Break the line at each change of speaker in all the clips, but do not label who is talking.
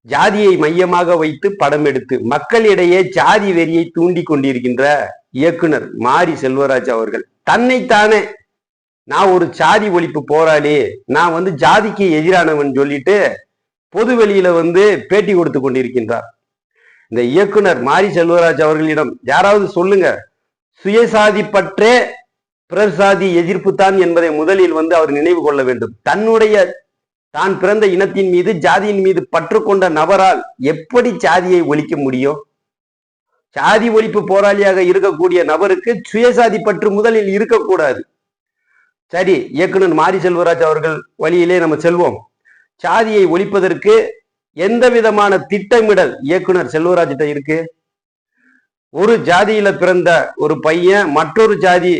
ஜாதியை மையமாக வைத்து படம் எடுத்து மக்களிடையே ஜாதி வெறியை தூண்டி கொண்டிருக்கின்ற இயக்குனர் மாரி செல்வராஜ் அவர்கள் தன்னைத்தானே நான் ஒரு ஜாதி ஒழிப்பு போராளி, நான் ஜாதிக்கு எதிரானவன் சொல்லிட்டு பொது வெளியில பேட்டி கொடுத்து கொண்டிருக்கின்றார். இந்த இயக்குனர் மாரி செல்வராஜ் அவர்களிடம் யாராவது சொல்லுங்க, சுயசாதி பற்றே பிறர் சாதி எதிர்ப்பு தான் என்பதை முதலில் அவர் நினைவு கொள்ள வேண்டும். தான் பிறந்த இனத்தின் மீது ஜாதியின் மீது பற்று கொண்ட நபரால் எப்படி ஜாதியை ஒழிக்க முடியும்? ஜாதி ஒழிப்பு போராளியாக இருக்கக்கூடிய நபருக்கு சுயசாதி பற்று முதலில் இருக்கக்கூடாது. சரி, இயக்குனர் மாரி செல்வராஜ் அவர்கள் வழியிலே நம்ம செல்வோம். ஜாதியை ஒழிப்பதற்கு எந்த விதமான திட்டமிடல் இயக்குனர் செல்வராஜ்கிட்ட இருக்கு? ஒரு ஜாதியில பிறந்த ஒரு பையன் மற்றொரு ஜாதி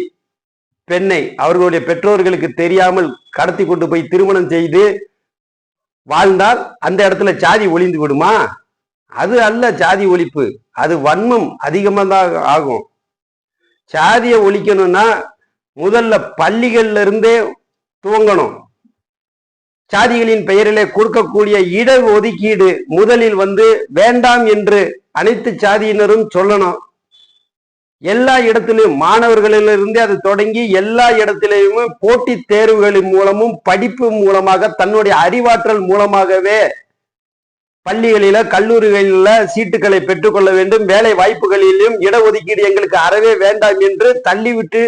பெண்ணை அவர்களுடைய பெற்றோர்களுக்கு தெரியாமல் கடத்தி கொண்டு போய் திருமணம் செய்து வாழ்ந்தால் அந்த இடத்துல ஜாதி ஒழிந்து விடுமா? அது அல்ல ஜாதி ஒழிப்பு, அது வன்மம் அதிகமாக தான் ஆகும். ஜாதியை ஒழிக்கணும்னா முதல்ல பள்ளிகள்ல இருந்தே துவங்கணும். சாதிகளின் பெயரிலே கொடுக்கக்கூடிய இட ஒதுக்கீடு முதலில் வேண்டாம் என்று அனைத்து சாதியினரும் சொல்லணும். எல்லா இடத்திலும் மாணவர்களிலிருந்தே அது தொடங்கி எல்லா இடத்திலேயுமே போட்டித் தேர்வுகளின் மூலமும் படிப்பு மூலமாக தன்னுடைய அறிவாற்றல் மூலமாகவே பள்ளிகளில கல்லூரிகளில சீட்டுகளை பெற்றுக்கொள்ள வேண்டும். வேலை வாய்ப்புகளிலும் இடஒதுக்கீடு எங்களுக்கு அறவே வேண்டாம் என்று தள்ளிவிட்டு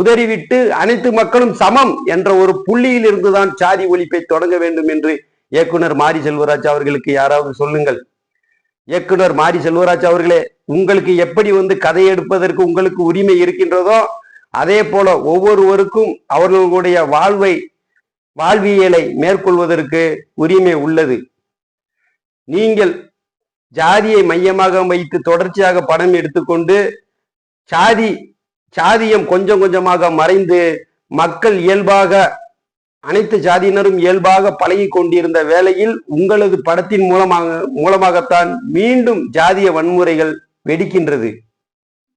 உதறிவிட்டு அனைத்து மக்களும் சமம் என்ற ஒரு புள்ளியில் இருந்துதான் சாதி ஒழிப்பை தொடங்க வேண்டும் என்று இயக்குனர் மாரி செல்வராஜ் அவர்களுக்கு யாராவது சொல்லுங்கள். இயக்குனர் மாரி செல்வராஜ் அவர்களே, உங்களுக்கு எப்படி கதை எடுப்பதற்கு உங்களுக்கு உரிமை இருக்கின்றதோ அதே போல ஒவ்வொருவருக்கும் அவர்களுடைய வாழ்வியலை மேற்கொள்வதற்கு உரிமை உள்ளது. நீங்கள் ஜாதியை மையமாக வைத்து தொடர்ச்சியாக படம் எடுத்துக்கொண்டு சாதியம் கொஞ்சம் கொஞ்சமாக மறைந்து மக்கள் இயல்பாக அனைத்து ஜாதியினரும் இயல்பாக பழகி கொண்டிருந்த வேளையில் உங்களது படத்தின் மூலமாகத்தான் மீண்டும் ஜாதிய வன்முறைகள் வெடிக்கின்றது.